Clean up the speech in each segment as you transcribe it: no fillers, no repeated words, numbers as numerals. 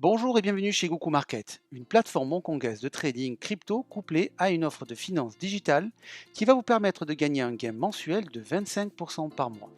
Bonjour et bienvenue chez Goku Market, une plateforme hongkongaise de trading crypto couplée à une offre de finances digitale qui va vous permettre de gagner un gain mensuel de 25% par mois.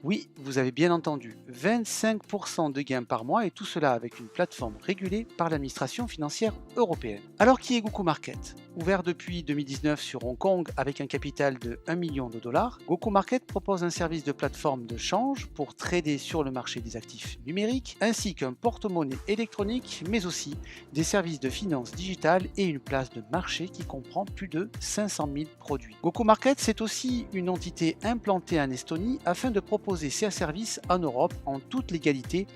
Oui, vous avez bien entendu, 25% de gains par mois et tout cela avec une plateforme régulée par l'administration financière européenne. Alors qui est Goku Market? Ouvert depuis 2019 sur Hong Kong avec un capital de 1 million de dollars, Goku Market propose un service de plateforme de change pour trader sur le marché des actifs numériques, ainsi qu'un porte-monnaie électronique, mais aussi des services de finances digitales et une place de marché qui comprend plus de 500 000 produits. Goku Market, c'est aussi une entité implantée en Estonie afin de proposer ses services en Europe en toute légalité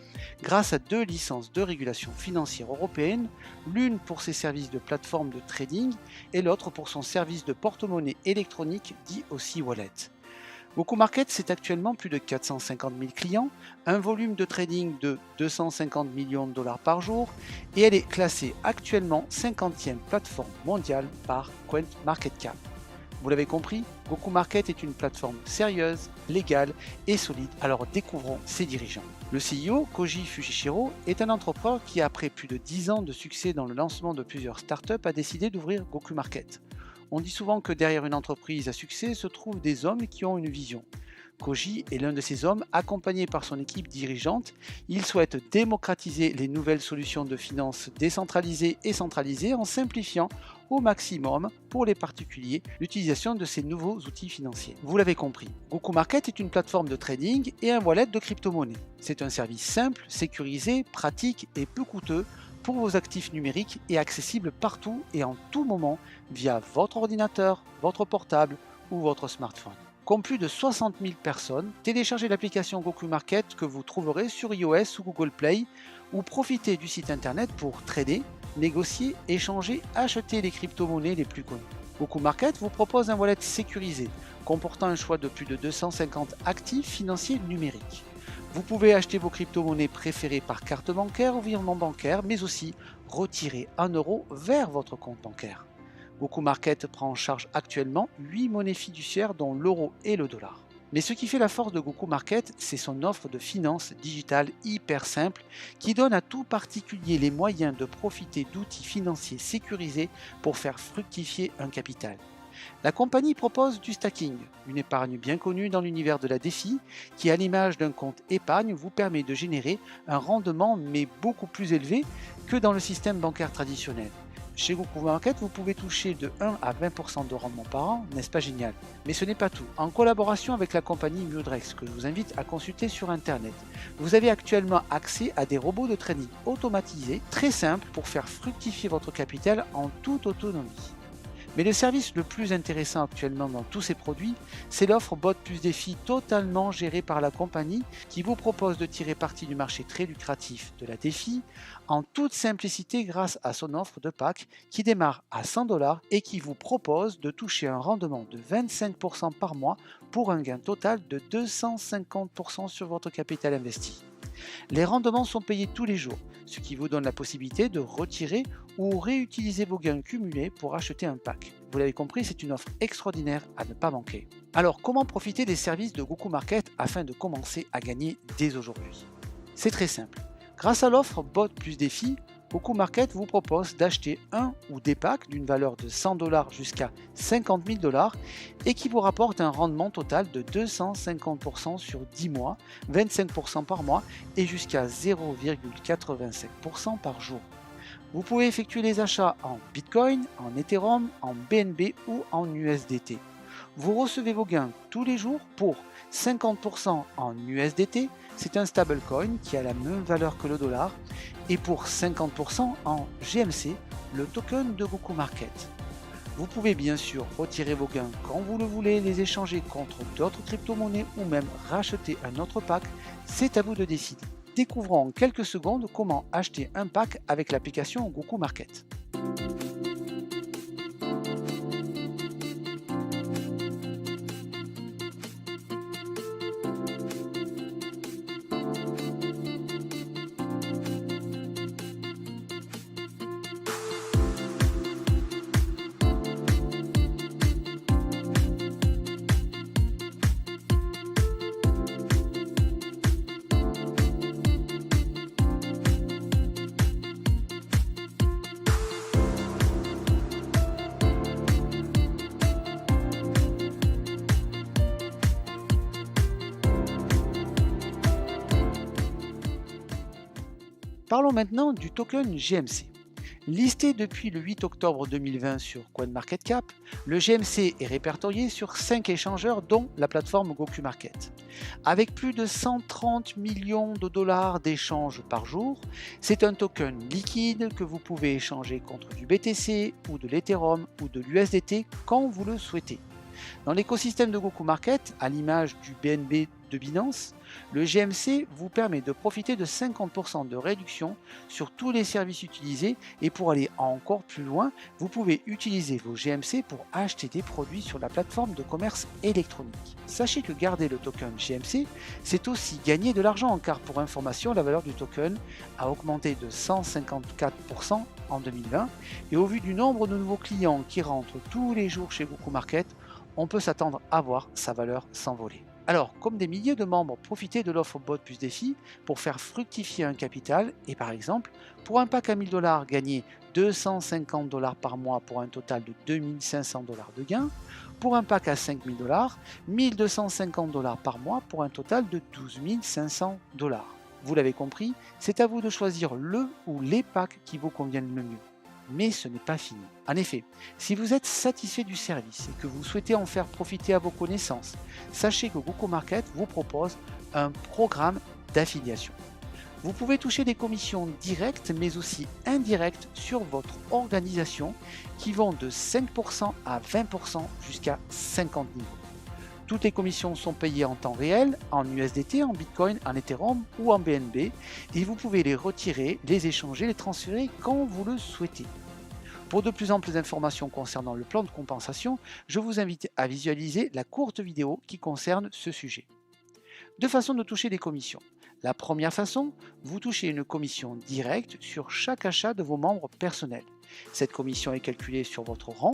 grâce à deux licences de régulation financière européenne, l'une pour ses services de plateforme de trading et l'autre pour son service de porte-monnaie électronique dit aussi Wallet. Goku Market, c'est actuellement plus de 450 000 clients, un volume de trading de 250 millions de dollars par jour et elle est classée actuellement 50e plateforme mondiale par CoinMarketCap. Vous l'avez compris, Goku Market est une plateforme sérieuse, légale et solide, alors découvrons ses dirigeants. Le CEO, Koji Fujishiro, est un entrepreneur qui, après plus de 10 ans de succès dans le lancement de plusieurs startups, a décidé d'ouvrir Goku Market. On dit souvent que derrière une entreprise à succès se trouvent des hommes qui ont une vision. Koji est l'un de ces hommes, accompagné par son équipe dirigeante. Il souhaite démocratiser les nouvelles solutions de finances décentralisées et centralisées en simplifiant au maximum pour les particuliers l'utilisation de ces nouveaux outils financiers. Vous l'avez compris, Goku Market est une plateforme de trading et un wallet de crypto-monnaie. C'est un service simple, sécurisé, pratique et peu coûteux pour vos actifs numériques et accessible partout et en tout moment via votre ordinateur, votre portable ou votre smartphone. Comme plus de 60 000 personnes, téléchargez l'application Goku Market que vous trouverez sur iOS ou Google Play ou profitez du site internet pour trader, négocier, échanger, acheter les crypto-monnaies les plus connues. Goku Market vous propose un wallet sécurisé comportant un choix de plus de 250 actifs financiers numériques. Vous pouvez acheter vos crypto-monnaies préférées par carte bancaire ou virement bancaire, mais aussi retirer 1 euro vers votre compte bancaire. Goku Market prend en charge actuellement 8 monnaies fiduciaires dont l'euro et le dollar. Mais ce qui fait la force de Goku Market, c'est son offre de finances digitales hyper simple qui donne à tout particulier les moyens de profiter d'outils financiers sécurisés pour faire fructifier un capital. La compagnie propose du stacking, une épargne bien connue dans l'univers de la DeFi qui, à l'image d'un compte épargne, vous permet de générer un rendement mais beaucoup plus élevé que dans le système bancaire traditionnel. Chez Goku Market, vous pouvez toucher de 1 à 20% de rendement par an, n'est-ce pas génial? Mais ce n'est pas tout. En collaboration avec la compagnie Murex, que je vous invite à consulter sur Internet, vous avez actuellement accès à des robots de trading automatisés, très simples pour faire fructifier votre capital en toute autonomie. Mais le service le plus intéressant actuellement dans tous ces produits, c'est l'offre Bot plus Défi totalement gérée par la compagnie qui vous propose de tirer parti du marché très lucratif de la défi en toute simplicité grâce à son offre de pack qui démarre à 100 dollars et qui vous propose de toucher un rendement de 25% par mois pour un gain total de 250% sur votre capital investi. Les rendements sont payés tous les jours, ce qui vous donne la possibilité de retirer ou réutiliser vos gains cumulés pour acheter un pack. Vous l'avez compris, c'est une offre extraordinaire à ne pas manquer. Alors, comment profiter des services de Goku Market afin de commencer à gagner dès aujourd'hui? C'est très simple. Grâce à l'offre Bot plus Défi, Goku Market vous propose d'acheter un ou des packs d'une valeur de 100 dollars jusqu'à 50 000 dollars et qui vous rapporte un rendement total de 250% sur 10 mois, 25% par mois et jusqu'à 0,85% par jour. Vous pouvez effectuer les achats en Bitcoin, en Ethereum, en BNB ou en USDT. Vous recevez vos gains tous les jours pour 50% en USDT, c'est un stablecoin qui a la même valeur que le dollar, et pour 50% en GMC, le token de Goku Market. Vous pouvez bien sûr retirer vos gains quand vous le voulez, les échanger contre d'autres crypto-monnaies ou même racheter un autre pack, c'est à vous de décider. Découvrons en quelques secondes comment acheter un pack avec l'application Goku Market. Parlons maintenant du token GMC. Listé depuis le 8 octobre 2020 sur CoinMarketCap, le GMC est répertorié sur 5 échangeurs dont la plateforme GokuMarket. Avec plus de 130 millions de dollars d'échanges par jour, c'est un token liquide que vous pouvez échanger contre du BTC ou de l'Ethereum ou de l'USDT quand vous le souhaitez. Dans l'écosystème de GokuMarket, à l'image du BNB de Binance, le GMC vous permet de profiter de 50% de réduction sur tous les services utilisés et pour aller encore plus loin, vous pouvez utiliser vos GMC pour acheter des produits sur la plateforme de commerce électronique. Sachez que garder le token GMC, c'est aussi gagner de l'argent car pour information, la valeur du token a augmenté de 154% en 2020 et au vu du nombre de nouveaux clients qui rentrent tous les jours chez GokuMarket, on peut s'attendre à voir sa valeur s'envoler. Alors, comme des milliers de membres profitaient de l'offre Bot plus défi pour faire fructifier un capital et par exemple, pour un pack à 1000 $, gagner 250 $ par mois pour un total de 2500 $ de gains, pour un pack à 5000 $, 1250 $ par mois pour un total de 12 500 $. Vous l'avez compris, c'est à vous de choisir le ou les packs qui vous conviennent le mieux. Mais ce n'est pas fini. En effet, si vous êtes satisfait du service et que vous souhaitez en faire profiter à vos connaissances, sachez que GokuMarket vous propose un programme d'affiliation. Vous pouvez toucher des commissions directes mais aussi indirectes sur votre organisation qui vont de 5% à 20% jusqu'à 50 niveaux. Toutes les commissions sont payées en temps réel, en USDT, en Bitcoin, en Ethereum ou en BNB et vous pouvez les retirer, les échanger, les transférer quand vous le souhaitez. Pour de plus amples informations concernant le plan de compensation, je vous invite à visualiser la courte vidéo qui concerne ce sujet. Deux façons de toucher des commissions. La première façon, vous touchez une commission directe sur chaque achat de vos membres personnels. Cette commission est calculée sur votre rang.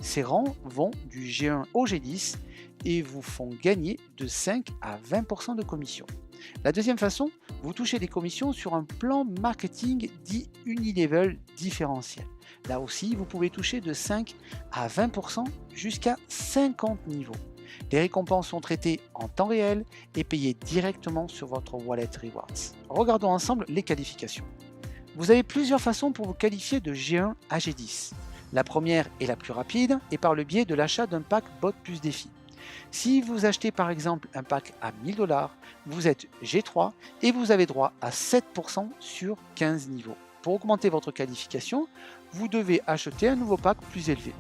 Ces rangs vont du G1 au G10 et vous font gagner de 5 à 20% de commission. La deuxième façon, vous touchez des commissions sur un plan marketing dit unilevel différentiel. Là aussi, vous pouvez toucher de 5 à 20% jusqu'à 50 niveaux. Les récompenses sont traitées en temps réel et payées directement sur votre wallet Rewards. Regardons ensemble les qualifications. Vous avez plusieurs façons pour vous qualifier de G1 à G10. La première et la plus rapide est par le biais de l'achat d'un pack Bot plus défi. Si vous achetez par exemple un pack à 1000 $, vous êtes G3 et vous avez droit à 7% sur 15 niveaux. Pour augmenter votre qualification, vous devez acheter un nouveau pack plus élevé.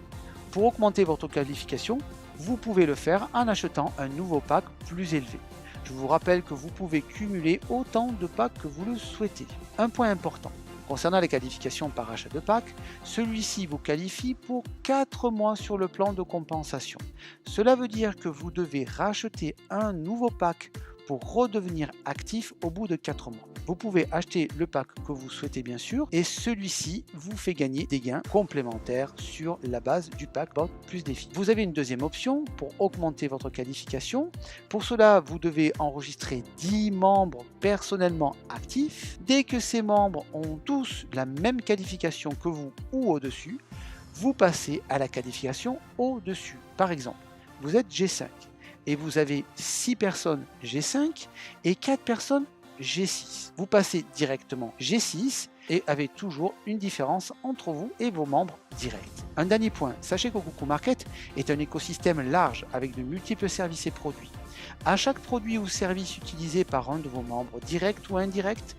Pour augmenter votre qualification, vous pouvez le faire en achetant un nouveau pack plus élevé. Je vous rappelle que vous pouvez cumuler autant de packs que vous le souhaitez. Un point important. Concernant les qualifications par achat de pack, celui-ci vous qualifie pour 4 mois sur le plan de compensation. Cela veut dire que vous devez racheter un nouveau pack pour redevenir actif au bout de 4 mois. Vous pouvez acheter le pack que vous souhaitez bien sûr et celui-ci vous fait gagner des gains complémentaires sur la base du pack Bot plus défi. Vous avez une deuxième option pour augmenter votre qualification. Pour cela, vous devez enregistrer 10 membres personnellement actifs. Dès que ces membres ont tous la même qualification que vous ou au-dessus, vous passez à la qualification au-dessus. Par exemple, vous êtes G5 et vous avez 6 personnes G5 et 4 personnes G6. Vous passez directement G6 et avez toujours une différence entre vous et vos membres directs. Un dernier point, sachez que GokuMarket est un écosystème large avec de multiples services et produits. À chaque produit ou service utilisé par un de vos membres, direct ou indirect,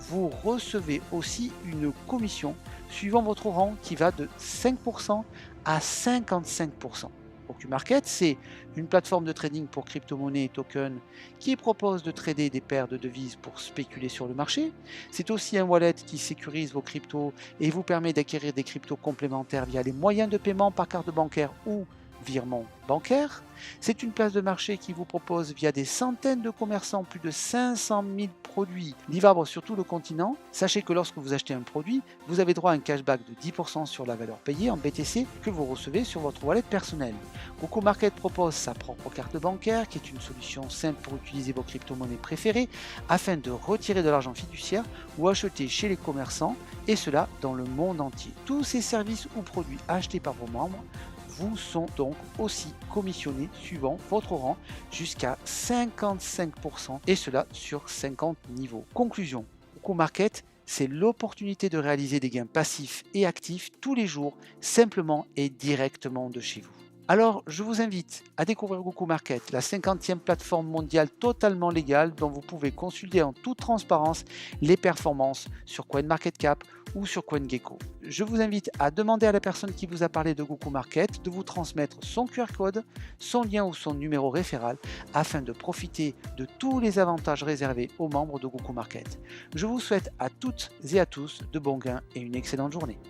vous recevez aussi une commission suivant votre rang qui va de 5% à 55%. GokuMarket, c'est une plateforme de trading pour crypto-monnaies et tokens qui propose de trader des paires de devises pour spéculer sur le marché. C'est aussi un wallet qui sécurise vos cryptos et vous permet d'acquérir des cryptos complémentaires via les moyens de paiement par carte bancaire ou virement bancaire. C'est une place de marché qui vous propose via des centaines de commerçants plus de 500 000 produits livrables sur tout le continent. Sachez que lorsque vous achetez un produit, vous avez droit à un cashback de 10% sur la valeur payée en BTC que vous recevez sur votre wallet personnel. GokuMarket propose sa propre carte bancaire qui est une solution simple pour utiliser vos crypto-monnaies préférées afin de retirer de l'argent fiduciaire ou acheter chez les commerçants et cela dans le monde entier. Tous ces services ou produits achetés par vos membres vous sont donc aussi commissionnés suivant votre rang jusqu'à 55% et cela sur 50 niveaux. Conclusion, GokuMarket, c'est l'opportunité de réaliser des gains passifs et actifs tous les jours, simplement et directement de chez vous. Alors, je vous invite à découvrir Goku Market, la 50e plateforme mondiale totalement légale dont vous pouvez consulter en toute transparence les performances sur CoinMarketCap ou sur CoinGecko. Je vous invite à demander à la personne qui vous a parlé de Goku Market de vous transmettre son QR code, son lien ou son numéro référal afin de profiter de tous les avantages réservés aux membres de Goku Market. Je vous souhaite à toutes et à tous de bons gains et une excellente journée.